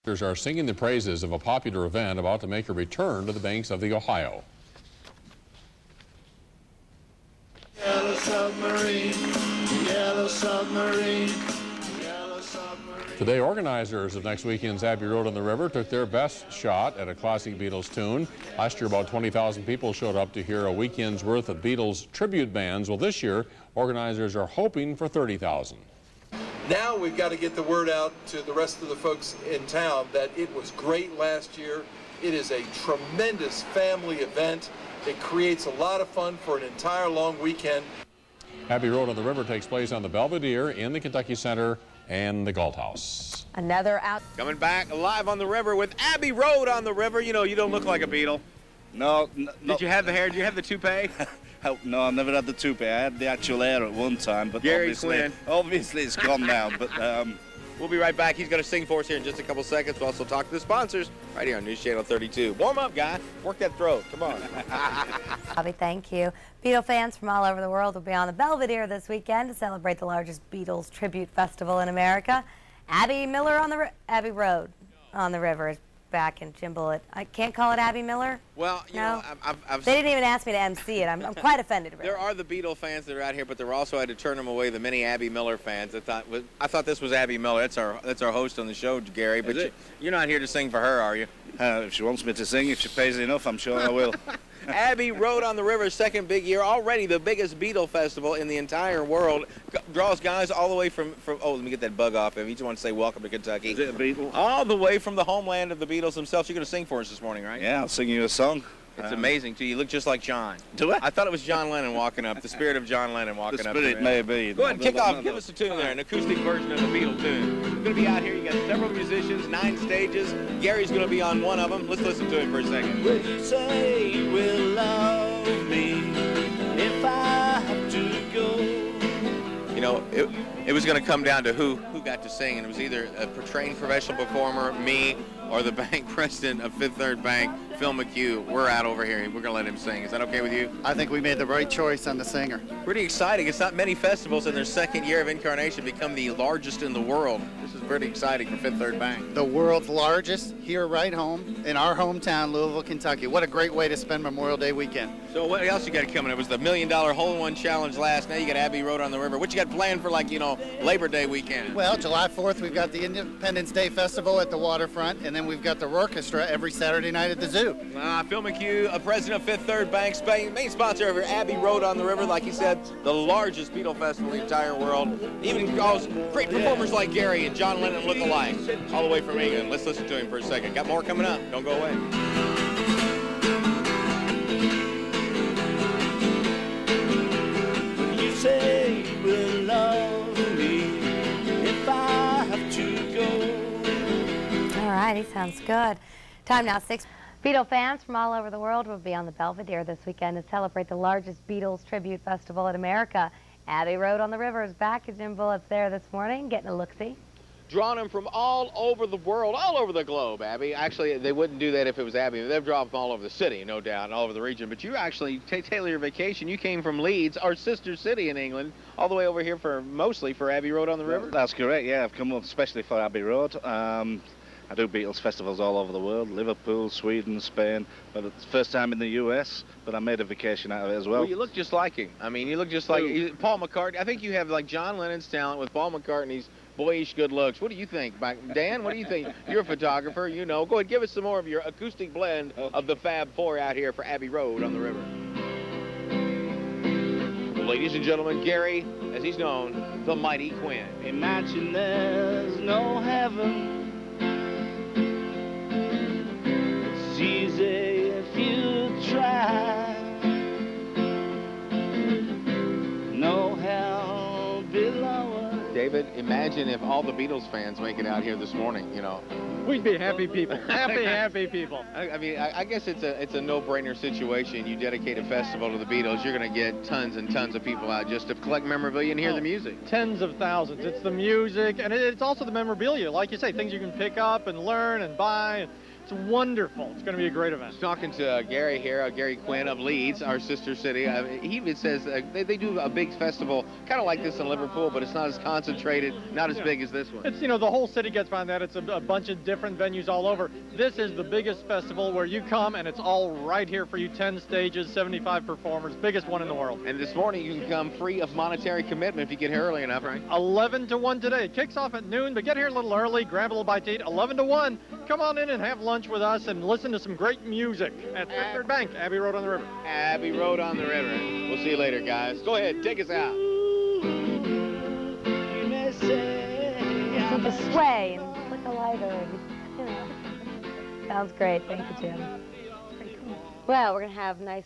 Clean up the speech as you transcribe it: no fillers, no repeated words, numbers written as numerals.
Are singing the praises of a popular event about to make a return to the banks of the Ohio. Yellow submarine, yellow submarine, yellow submarine. Today, organizers of next weekend's Abbey Road on the River took their best shot at a classic Beatles tune. Last year, about 20,000 people showed up to hear a weekend's worth of Beatles tribute bands. Well, this year, organizers are hoping for 30,000. Now we've got to get the word out to the rest of the folks in town that it was great last year. It is a tremendous family event. It creates a lot of fun for an entire long weekend. Abbey Road on the River takes place on the Belvedere, in the Kentucky Center, and the Galt House. Another out. Coming back live on the river with Abbey Road on the River. You know, you don't look like a Beatle. No. Did you have the hair? Did you have the toupee? No, I never had the toupee. I had the actual hair at one time, but Gary Quinn. obviously it's gone now. But we'll be right back. He's going to sing for us here in just a couple seconds. We'll also talk to the sponsors right here on News Channel 32. Warm up, guy. Work that throat. Come on. Bobby, thank you. Beatle fans from all over the world will be on the Belvedere this weekend to celebrate the largest Beatles tribute festival in America. Abbey Road on the River is back in Jim Bullitt. I can't call it Abbey Miller. Well, you know, they didn't even ask me to MC it. I'm quite offended. Really. There are the Beatle fans that are out here, but there also had to turn them away. The many Abbey Miller fans. I thought this was Abbey Miller. That's our host on the show, Gary. But you're not here to sing for her, are you? If she wants me to sing, if she pays enough, I'm sure I will. Abbey Road on the River's second big year, already the biggest Beatle festival in the entire world. Draws guys all the way from oh, let me get that bug off him. He just wants to say welcome to Kentucky. Is it a Beatle? All the way from the homeland of the Beatles themselves. You're going to sing for us this morning, right? Yeah, I'll sing you a song. It's amazing, too. You look just like John. Do I? I thought it was John Lennon walking up, the spirit of John Lennon walking up. The spirit may be. Go ahead and kick off. Give us a tune there, an acoustic version of the Beatle tune. We're going to be out here. You got several musicians, 9 stages. Gary's going to be on one of them. Let's listen to it for a second. Will you say you will love me if I have to go? You know, it was going to come down to who got to sing, and it was either a trained professional performer, me, or the bank president of Fifth Third Bank, Phil McHugh. We're out over here. We're going to let him sing. Is that okay with you? I think we made the right choice on the singer. Pretty exciting. It's not many festivals in their second year of incarnation become the largest in the world. This is pretty exciting for Fifth Third Bank. The world's largest, here right home, in our hometown, Louisville, Kentucky. What a great way to spend Memorial Day weekend. So what else you got coming? It was the $1 Million Hole-in-One Challenge last. Now you got Abbey Road on the River. What you got planned for, like, you know, Labor Day weekend? Well, July 4th, we've got the Independence Day Festival at the waterfront, and then we've got the orchestra every Saturday night at the zoo. Phil McHugh, president of Fifth Third Bank, main sponsor of your Abbey Road on the River, like you said, the largest Beatle festival in the entire world. Even calls great performers like Gary and John Lennon look alike, all the way from England. Let's listen to him for a second. Got more coming up. Don't go away. Will you say you will love me if I have to go? All right, he sounds good. Time now, 6. Beatle fans from all over the world will be on the Belvedere this weekend to celebrate the largest Beatles tribute festival in America. Abbey Road on the River is back. Jim Bullitt's there this morning, getting a look-see. Drawing them from all over the world, all over the globe, Abby. Actually, they wouldn't do that if it was Abbey. They've drawn from all over the city, no doubt, and all over the region. But you actually, tailor your vacation. You came from Leeds, our sister city in England, all the way over here mostly for Abbey Road on the River? That's correct, yeah. I've come up especially for Abbey Road. I do Beatles festivals all over the world, Liverpool, Sweden, Spain, but it's the first time in the US, but I made a vacation out of it as well. Well, you look just like him. I mean, you look just like Paul McCartney. I think you have like John Lennon's talent with Paul McCartney's boyish good looks. What do you think, Dan? What do you think? You're a photographer, you know. Go ahead, give us some more of your acoustic blend of the Fab Four out here for Abbey Road on the River. Ladies and gentlemen, Gary, as he's known, the Mighty Quinn. Imagine there's no heaven. It's easy if you try. No hell below us. David, imagine if all the Beatles fans make it out here this morning, you know. We'd be happy people. Happy people. I mean, I guess it's a no-brainer situation. You dedicate a festival to the Beatles, you're going to get tons and tons of people out just to collect memorabilia and hear the music. Tens of thousands. It's the music, and it's also the memorabilia. Like you say, things you can pick up and learn and buy. It's wonderful. It's going to be a great event. Talking to Gary here, Gary Quinn of Leeds, our sister city. He even says they do a big festival, kind of like this in Liverpool, but it's not as concentrated, not as big as this one. It's, you know, the whole city gets behind that. It's a bunch of different venues all over. This is the biggest festival where you come and it's all right here for you. 10 stages, 75 performers, biggest one in the world. And this morning you can come free of monetary commitment if you get here early enough, right? 11 to 1 today. It kicks off at noon, but get here a little early, grab a little bite to eat. 11 to 1. Come on in and have lunch with us and listen to some great music at Fifth Third Bank, Abbey Road on the River. Abbey Road on the River. We'll see you later, guys. Go ahead, take us out. Just sway and flick a lighter and, you know. Sounds great. Thank you, Jim. Well, we're going to have nice